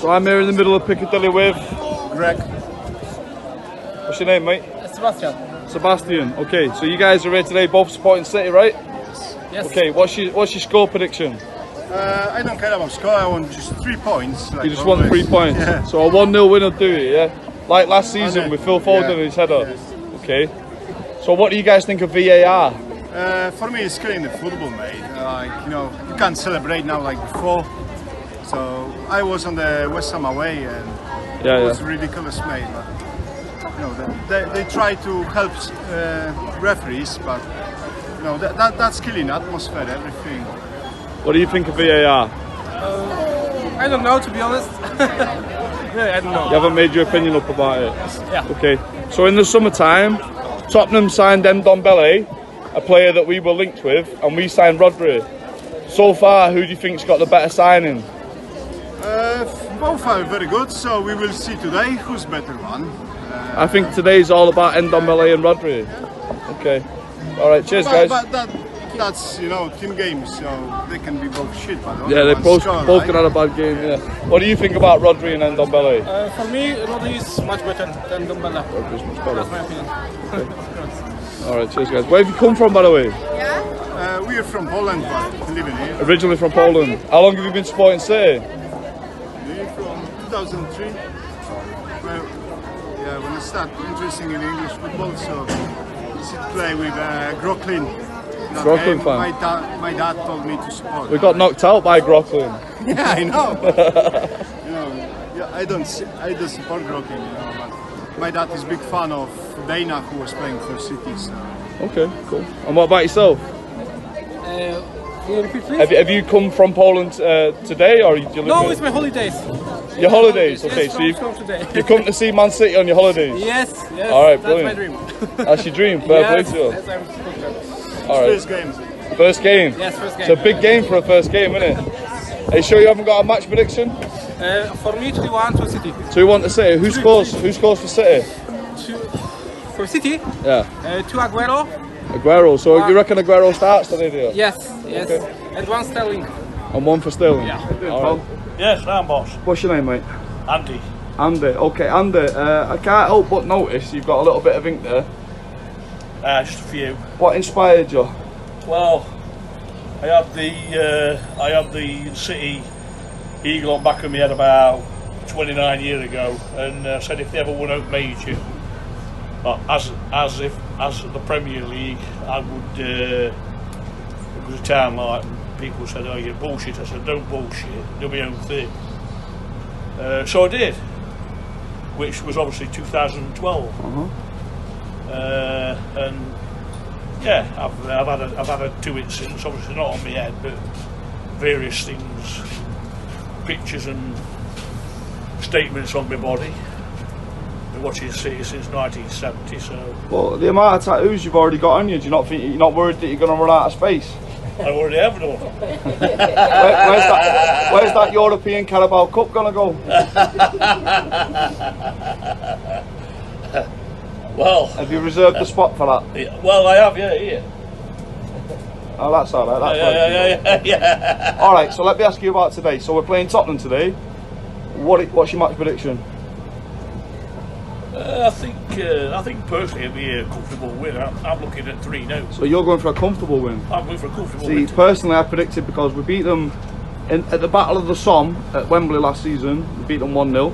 So I'm here in the middle of Piccadilly with Greg. What's your name, mate? Sebastian. Sebastian. Okay, so you guys are here today, both supporting City, right? Yes. Okay, what's your score prediction? I don't care about score. I want just 3 points. Like You just always. want 3 points. Yeah. So a 1-0 win will do it, yeah? Like last season with Phil Foden and his header. Yes. Okay. So what do you guys think of VAR? For me, it's killing the football, mate. You can't celebrate now like before. So I was on the West Ham away, and it was ridiculous, mate. But, they try to help referees, but that's killing atmosphere, everything. What do you think of VAR? I don't know, to be honest. Really, I don't know. You haven't made your opinion up about it? Yeah. Okay. So in the summertime, Tottenham signed Ndombele, a player that we were linked with, and we signed Rodri. So far, who do you think's got the better signing? Both are very good, so we will see today who's better one. I think today's all about Ndombele and Rodri. Okay. All right. Cheers, guys. But that's team games, so they can be both shit. But Yeah, they both can have a bad game. Yeah. What do you think about Rodri and Ndombele? For me, Rodri is much better than Ndombele. Rodri's much better. That's my opinion. Okay. All right. Cheers, guys. Where have you come from, by the way? We are from Poland, but living here. Originally from Poland. How long have you been supporting City? We're from 2003. When I started interested in English football, so I used to play with Groklin. Groklin fan. My dad told me to support. We got knocked out by Groklin. Yeah, I know. I don't support Groklin. But my dad is a big fan of Dana, who was playing for City. So. Okay, cool. And what about yourself? Can you repeat, please? Have you come from Poland today, or you live No, here? it's my holidays. Your holidays? Okay, Yes, so you today. come to see Man City on your holidays? Yes. All right, that's brilliant. my dream. That's your dream. Fair play Yes, to you. yes, I'm supporter. All right. First game. First game. Yes, first game. It's a big game for a first game, isn't it? Are you sure you haven't got a match prediction? For me, 3-1 to City. 2-1 to City. Who scores? Who scores for City? For City, Yeah. 2 Aguero. Aguero. So you reckon Aguero starts today, do you? Yes. Okay. And 1 Sterling. And 1 for Sterling. Yeah. All right. Yes, I'm boss. What's your name, mate? Andy. Andy. Okay, Andy. I can't help but notice you've got a little bit of ink there. Just a few. What inspired you? Well, I had the City eagle on back of my head about 29 years ago, and said if they ever won out major, as the Premier League, I would. It was a time like people said, "Oh, you're bullshit." I said, "Don't bullshit. Do my own thing." So I did, which was obviously 2012. And yeah, I've had a do it since. Obviously not on my head, but various things, pictures and statements on my body. Been watching City since 1970. So. Well, the amount of tattoos you've already got on you, do you not think you're not worried that you're going to run out of space? I already have done. Where's that European Carabao Cup going to go? Well, have you reserved the spot for that? Well, I have, here. Oh, that's all right. That's Yeah. All right. So let me ask you about today. So we're playing Tottenham today. What's your match prediction? I think personally it'll be a comfortable win. I'm looking at 3-0. So you're going for a comfortable win? I'm going for a comfortable win. See, personally, I predicted, because we beat them at the Battle of the Somme at Wembley last season. We beat them 1-0,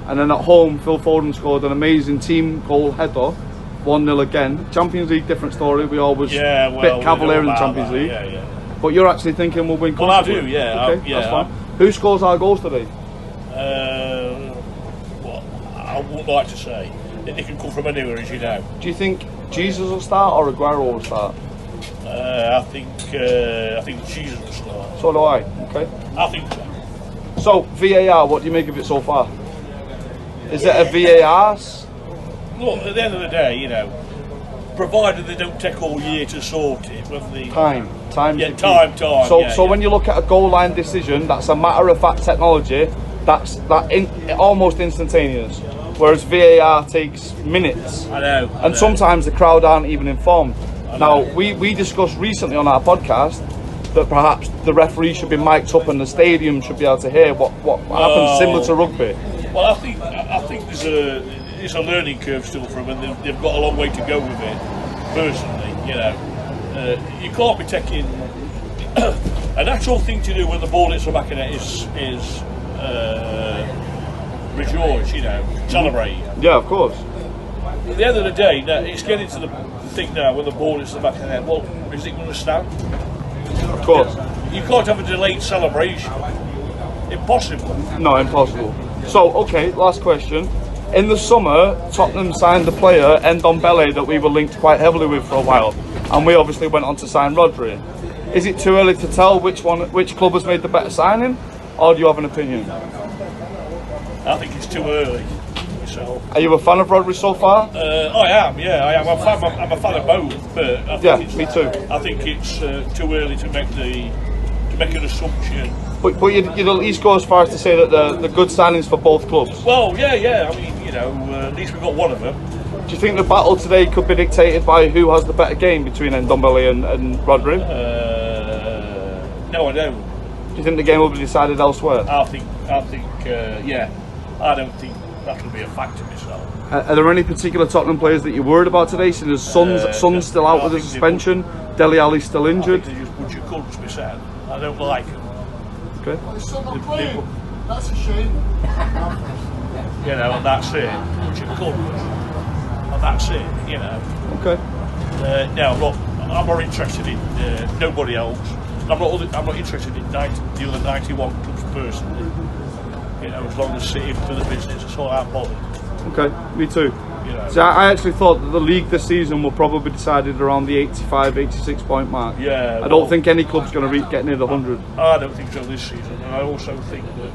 and then at home, Phil Foden scored an amazing team goal header, 1-0 again. Champions League, different story. We always bit cavalier in the Champions League. Yeah. But you're actually thinking we'll win comfortably? Well, I do. Yeah. Okay, that's fine. Who scores our goals today? I would like to say that they can come from anywhere, as you know. Do you think Jesus will start or Aguero will start? I think Jesus will start. So do I. Okay. I think so. So VAR, what do you make of it so far? Is it a VAR? Look, at the end of the day, provided they don't take all year to sort it, whether they time. So when you look at a goal line decision, that's a matter of fact technology. That's almost instantaneous. Whereas VAR takes minutes. I know. Sometimes the crowd aren't even informed. Now, we discussed recently on our podcast that perhaps the referee should be mic'd up and the stadium should be able to hear what happens similar to rugby? Well, I think there's a learning curve still for them, and they've got a long way to go with it. Personally, you know, you can't be taking a natural thing to do when the ball hits the back of net is rejoice, you know, celebrate. Yeah, of course. At the end of the day, now, it's getting to the thing now when the ball hits the back of the net. Well, is it going to stand? Of course. You can't have a delayed celebration. Impossible. No, impossible. So, okay, last question. In the summer, Tottenham signed a player, Ndombele, that we were linked quite heavily with for a while, and we obviously went on to sign Rodri. Is it too early to tell which club has made the better signing, or do you have an opinion? I think it's too early. So, are you a fan of Rodri so far? I am. Yeah, I am. I'm a fan of both, but I think me too. I think it's too early to make an assumption. But you'd at least go as far as to say that the good signings for both clubs. Well, yeah. I mean, you know, at least we've got one of them. Do you think the battle today could be dictated by who has the better game between Ndombele and Rodri? No, I don't. Do you think the game will be decided elsewhere? I think, yeah. I don't think that'll be a factor myself. Are there any particular Tottenham players that you're worried about today? So there's Son's still out with a suspension, Dele Alli's still injured. I think they just bunch of cunts, me said. I don't like them. Okay. That's a shame. You know, and that's it. Bunch of cunts. And that's it, you know. Okay. No, I'm not interested in nobody else. I'm not interested in the other 91 clubs personally. You know, as long as City do the business, that's all I'm bothered. Okay, me too. You know. So I actually thought that the league this season will probably be decided around the 85, 86 point mark. Yeah. I don't think any club's going to get near the 100. I don't think so this season, and I also think that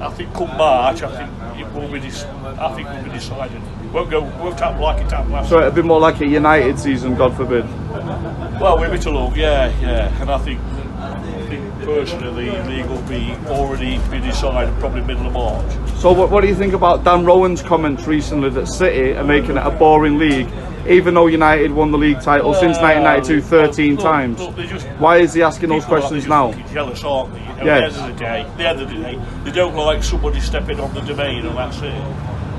I think come March, I think it will be decided. Won't happen like it happened last So it'll be more like a United season, God forbid. Well, we're a bit along, yeah, and I think personally the league will be already be decided probably middle of March. So what do you think about Dan Rowan's comments recently that City are making it a boring league, even though United won the league title since 1992 13 times? Why is he asking those questions now? Jealous, aren't they? You know, Yes. At the end of the day, they don't like somebody stepping on the domain, and that's it.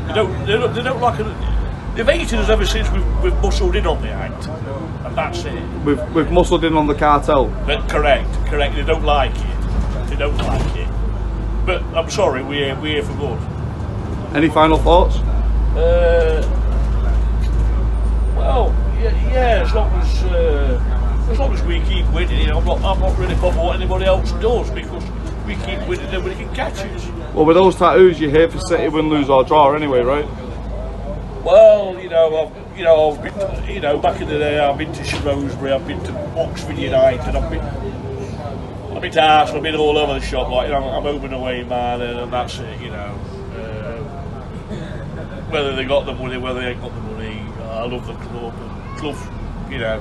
They don't like it. They've hated us ever since we've muscled in on the act, and that's it. We've muscled in on the cartel. But correct. They don't like it. But I'm sorry, we're here for good. Any final thoughts? Well, yeah. As long as we keep winning, you know, I'm not really bothered what anybody else does, because we keep winning, nobody can catch us. Well, with those tattoos, you're here for City win, lose or draw anyway, right? Well, I've been, back in the day, I've been to Shrewsbury, I've been to Oxford United, I've been to Arsenal, I've been all over the shop. Like, you know, I'm home and away man, and that's it. You know, whether they got the money, whether they ain't got the money, I love the club. You know,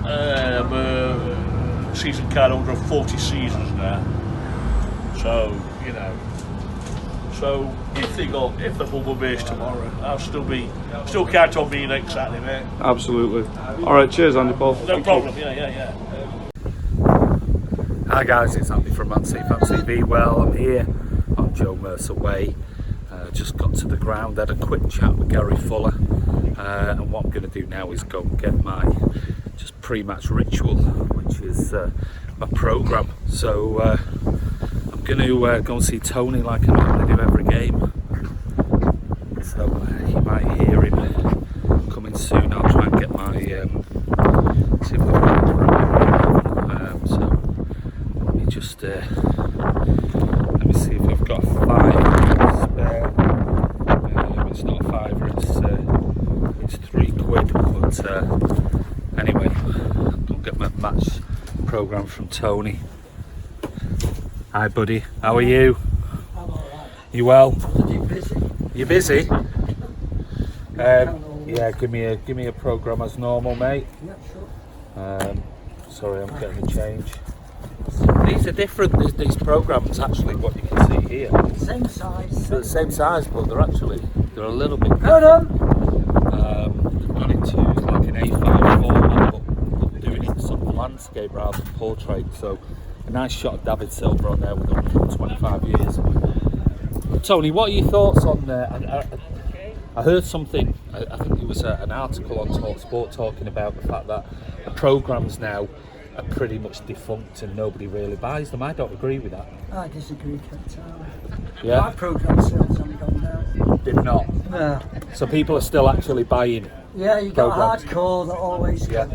I'm a season card holder of 40 seasons now. So, you know. So if the ball will base tomorrow, I'll still count on me next Saturday, mate. Absolutely. All right, cheers, Andy Paul. No problem. Yeah. Hi guys, it's Andy from Man City Fan TV. Well, I'm here on Joe Mercer Way. Just got to the ground, had a quick chat with Gary Fuller, and what I'm going to do now is go and get my just pre-match ritual, which is my programme. So I'm going to go and see Tony like I normally do every game. So you might hear him coming soon. I'll try and get my see if I've got so let me just let me see if I've got a £5 spare. It's not a £5, it's £3. But anyway, I'll get my match programme from Tony. Hi buddy, how are you? You well? You busy? Yeah, give me a programme as normal, mate. Sorry, I'm getting a change. These are different. These programmes, actually, what you can see here. Same size. They're the same size, but they're a little bit different. They've gone into like an A5 format, but they're doing it sort landscape rather than portrait. So a nice shot of David Silva on there with 125 years. Tony, what are your thoughts on I heard something, I think it was an article on TalkSport talking about the fact that the programmes now are pretty much defunct and nobody really buys them. I don't agree with that. I disagree entirely. Yeah? My programme sales haven't gone down. Did not? No. So people are still actually buying? Yeah, you got programmes. hardcore that always Yeah.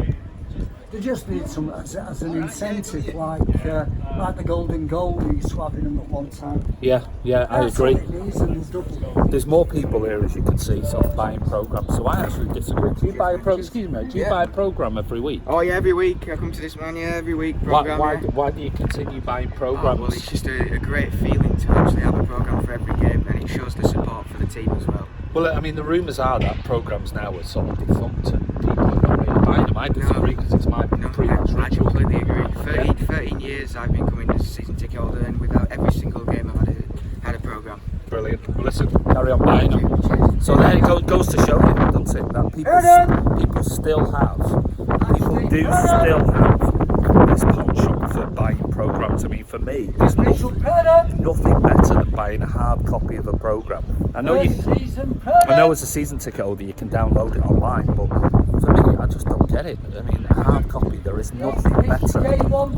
They just need some as an incentive, like the golden goal we used to have in them at one time. Yeah, I That's agree. what it needs, and there's double. There's more people here, as you can see, sort of buying programmes. So I actually disagree. Do you buy a buy a programme every week? Oh yeah, every week I come to this man. Yeah, every week programme. Why do you continue buying Oh, programmes? well, it's just a great feeling to actually have a programme for every game, and it shows the support for the team as well. Well, I mean, the rumours are that programmes now are sort of defunct and people are not really buying them. I disagree because it's my pre-match I ritual. completely agree. 13 years I've been coming as a season ticket holder, and without every single game I've had a programme. Brilliant. Well, listen, carry on buying them. So there it goes to show you, doesn't it, that people still have this penchant for buying programmes. I mean, for me, there's nothing better than buying a hard copy of a programme. I know as a season ticket holder you can download it online, but for me, I just don't get it. I mean, a hard copy, there is nothing better than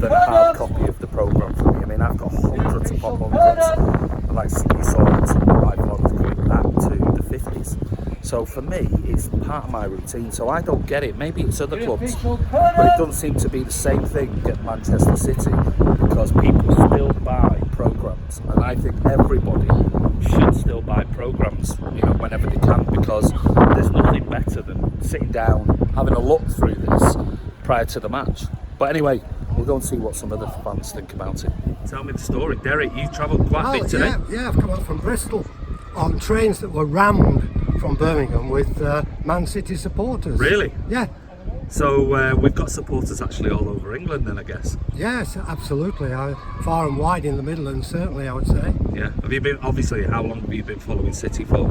a hard copy of the programme for me. I mean, I've got hundreds upon hundreds. Like you saw, it's right going back to the 50s. So for me, it's part of my routine. So I don't get it. Maybe it's other clubs, but it doesn't seem to be the same thing at Manchester City, because people still buy programmes, and I think everybody should still buy programmes, whenever they can, because there's nothing better than sitting down, having a look through this prior to the match. But anyway, we'll go and see what some other fans think about it. Tell me the story. Derek, you travelled quite a bit today. Yeah, I've come up from Bristol on trains that were rammed from Birmingham with Man City supporters. Really? Yeah. So we've got supporters actually all over England then, I guess. Yes, absolutely. Far and wide in the Midlands, certainly, I would say. Yeah. Have you been, obviously, how long have you been following City for?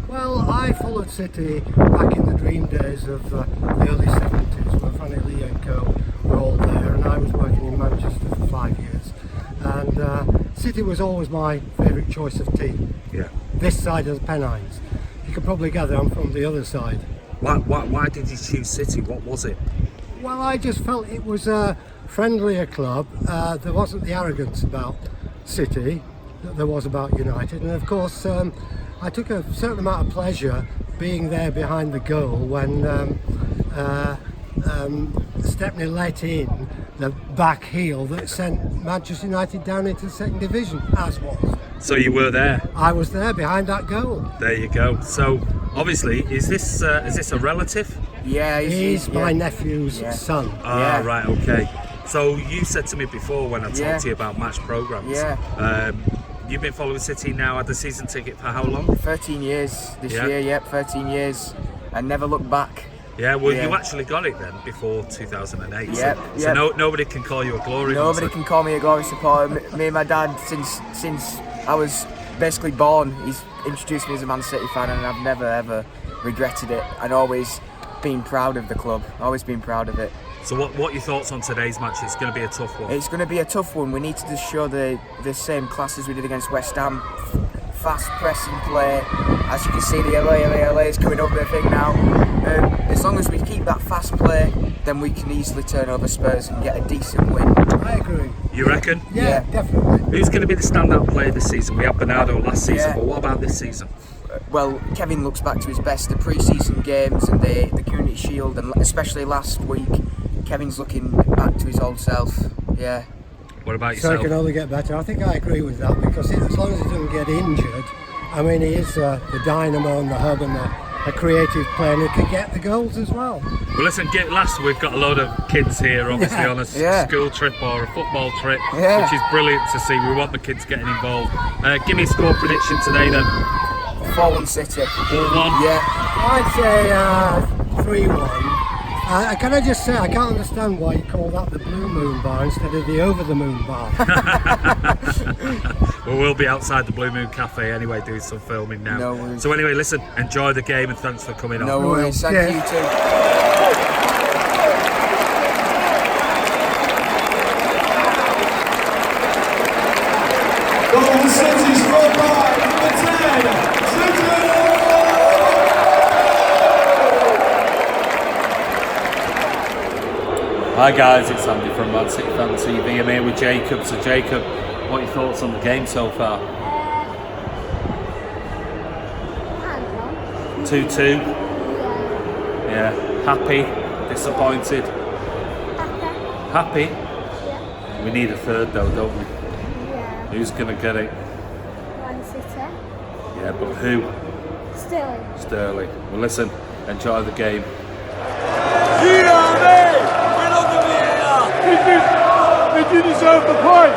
Well, I followed City back in the dream days of the early 70s when Fanny Lee and Co were all there, and I was working in Manchester for 5 years. And City was always my favourite choice of team. Yeah. This side of the Pennines. You can probably gather I'm from the other side. Why did you choose City? What was it? Well, I just felt it was a friendlier club. There wasn't the arrogance about City that there was about United, and of course I took a certain amount of pleasure being there behind the goal when Stepney let in the back heel that sent Manchester United down into the second division, as was. So you were there? I was there behind that goal. There you go. So obviously, is this a relative? Yeah, he's my nephew's son. Ah, right, okay. So you said to me before when I talked to you about match programmes. Yeah. You've been following City now, had the season ticket for how long? 13 years this year, 13 years, and never looked back. Yeah, well, you actually got it then before 2008. Yep, so nobody can call you a glory Nobody hunter. can call me a glory supporter. Me and my dad, since I was basically born, he's introduced me as a Man City fan, and I've never ever regretted it, and always been proud of the club. Always been proud of it. So what are your thoughts on today's match? It's going to be a tough one. It's going to be a tough one. We need to just show the same class as we did against West Ham. Fast pressing play. As you can see, the LA is coming up their thing now. As long as we keep that fast play, then we can easily turn over Spurs and get a decent win. I agree. You reckon? Yeah, definitely. Who's going to be the standout player this season? We had Bernardo last season, but what about this season? Well, Kevin looks back to his best. The pre-season games and the Community Shield, and especially last week, Kevin's looking back to his old self. Yeah. What about So yourself? it can only get better. I think I agree with that, because as long as he doesn't get injured, I mean, he is the dynamo and the hub and a creative player who can get the goals as well. Well, listen, we've got a load of kids here, obviously, on a school trip or a football trip, which is brilliant to see. We want the kids getting involved. Give me a score prediction today then. 4-1 City. 4-1? Yeah. I'd say 3-1. Can I just say, I can't understand why you call that the Blue Moon Bar instead of the Over the Moon Bar. Well, we'll be outside the Blue Moon Cafe anyway doing some filming now. No worries. So anyway, listen, enjoy the game and thanks for coming on. No worries, thank you too. Hi guys, it's Andy from Man City Fan TV. I'm here with Jacob. So Jacob, what are your thoughts on the game so far? 2-2. Yeah. Happy? Disappointed? Happy? Yeah. We need a third though, don't we? Yeah. Who's going to get it? Man City. Yeah, but who? Sterling. Sterling. Well listen, enjoy the game. Did you deserve the point?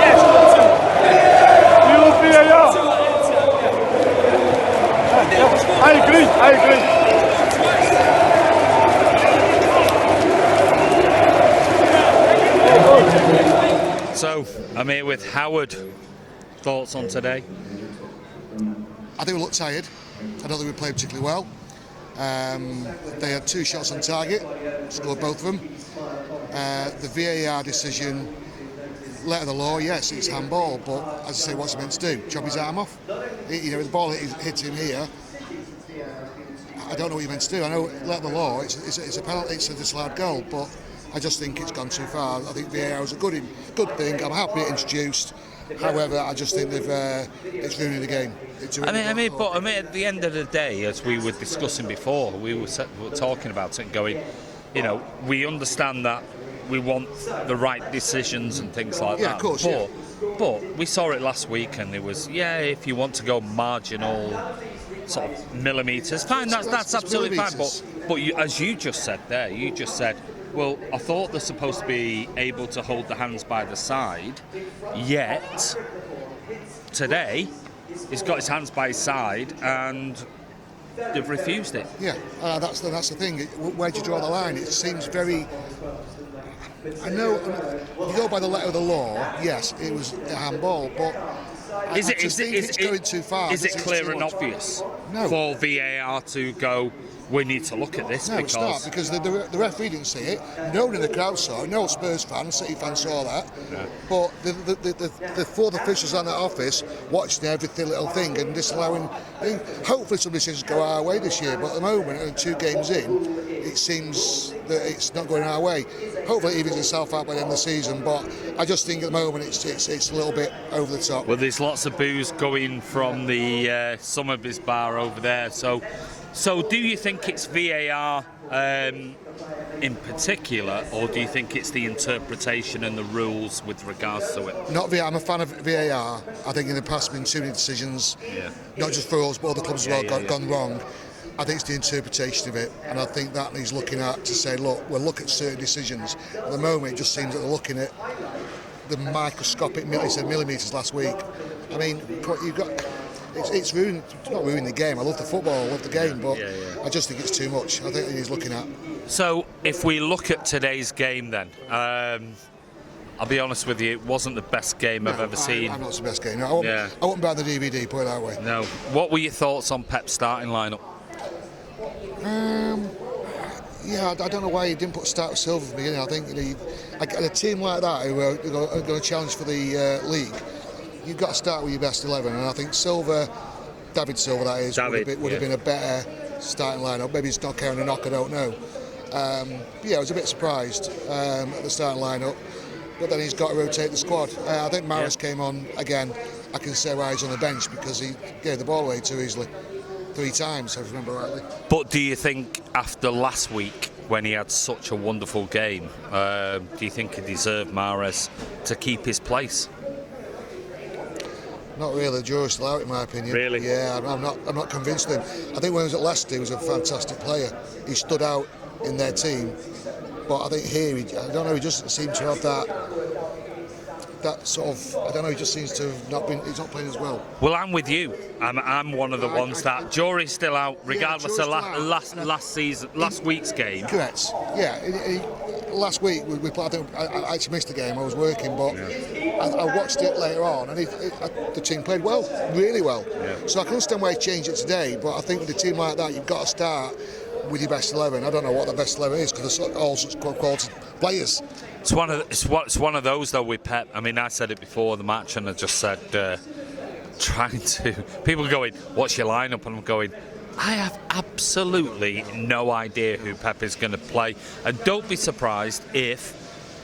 Yes, Do you love VAR? I agree. So, I'm here with Howard. Thoughts on today? I think we looked tired. I don't think we played particularly well. They had 2 shots on target, scored both of them. The VAR decision, letter of the law, yes, it's handball, but as I say, what's he meant to do? Chop his arm off? You know, the ball hits him here. I don't know what you're meant to do. I know, letter of the law, it's a penalty, it's a disallowed goal, but I just think it's gone too far. I think VAR is a good thing. I'm happy it's introduced. However, I just think it's ruining the game. I mean, at the end of the day, as we were discussing before, we were talking about it and going, you know, we understand that we want the right decisions and things like that. Yeah, of course. But we saw it last week, and it was, if you want to go marginal sort of millimetres, fine. That's absolutely fine. But as you just said there, well, I thought they're supposed to be able to hold the hands by the side, yet today he's got his hands by his side and they've refused it. Yeah, that's the thing. Where do you draw the line? It seems very... I know, you go by the letter of the law, yes, it was a handball, but it's going too far. Is it clear and obvious for VAR to go, we need to look at this? No, it's not, because the referee didn't see it. No one in the crowd saw it. No Spurs fan, City fan saw that. Yeah. But the 4 officials on that office watched every little thing and disallowing. Hopefully some decisions go our way this year, but at the moment, 2 games in, it seems that it's not going our way. Hopefully it evens itself out by the end of the season, but I just think at the moment it's a little bit over the top. Well, there's lots of boos going from the Somerby's bar over there, so do you think it's VAR in particular, or do you think it's the interpretation and the rules with regards to it? Not VAR. I'm a fan of VAR. I think in the past been too many decisions, not just for us, but other clubs as well, gone wrong. I think it's the interpretation of it, and I think that he's looking at to say, look, we'll look at certain decisions. At the moment, it just seems that they're looking at the microscopic millimetres last week. I mean, you've got... It's ruined. It's not ruining the game. I love the football, I love the game, but I just think it's too much. I think he's looking at. So, if we look at today's game, then I'll be honest with you, it wasn't the best game I've ever seen. I'm not the best game. No, I wouldn't buy the DVD. Put it that way. No. What were your thoughts on Pep's starting lineup? I don't know why he didn't put start Silva from the beginning. I think a team like that who are going to challenge for the league, you've got to start with your best 11, and I think David Silva that is, would have been a better starting lineup. Maybe he's not carrying a knock, I don't know. I was a bit surprised at the starting lineup, but then he's got to rotate the squad. I think Maris came on again. I can say why he's on the bench, because he gave the ball away too easily 3 times, if I remember rightly. But do you think after last week, when he had such a wonderful game, do you think he deserved Mahrez to keep his place? Not really. The jury's still out, in my opinion. Really? Yeah, I'm not convinced of him. I think when he was at Leicester, he was a fantastic player. He stood out in their team, but I think here, I don't know, he just seemed to have that sort of, I don't know, he just seems to have not been, he's not playing as well. Well, I'm with you. I'm one of the ones that jury's still out, regardless of last week's game. Correct. Yeah. Last week we played, I actually missed the game. I was working, but I watched it later on, and the team played well, really well. Yeah. So I can understand why he changed it today, but I think with a team like that, you've got to start with your best 11. I don't know what the best 11 is, because they're all such quality players. It's one of those though with Pep. I mean, I said it before the match, and I just said, people are going, what's your lineup? And I'm going, I have absolutely no idea who Pep is going to play, and don't be surprised if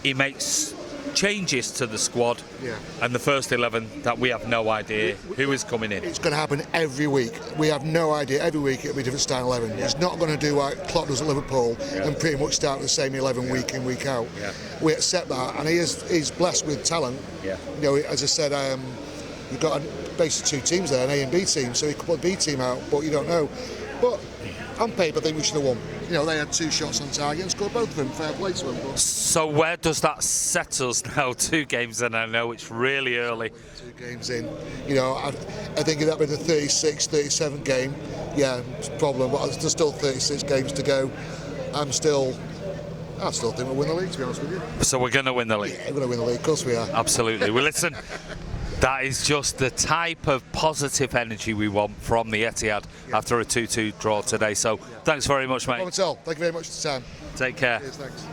he makes changes to the squad and the first 11 that we have no idea who is coming in. It's going to happen every week. We have no idea. Every week it'll be a different style 11. He's not going to do like Klopp does at Liverpool and pretty much start with the same 11 week in, week out. We accept that, and he's blessed with talent. You know, as I said, you've got basically 2 teams there, an A and B team, so he could put the B team out, but you don't know. But on paper, I think we should have won. You know, they had 2 shots on target and scored both of them. Fair play to them. But so where does that set us now? 2 games in, I know it's really early. 2 games in. You know, I think if that been the 36, 37 game, it's a problem. But there's still 36 games to go. I still think we'll win the league, to be honest with you. So we're going to win the league? Yeah, we're going to win the league, of course we are. Absolutely. Well, listen, that is just the type of positive energy we want from the Etihad after a 2-2 draw today. So thanks very much, mate. Thank you very much for the time. Take care. Cheers, thanks.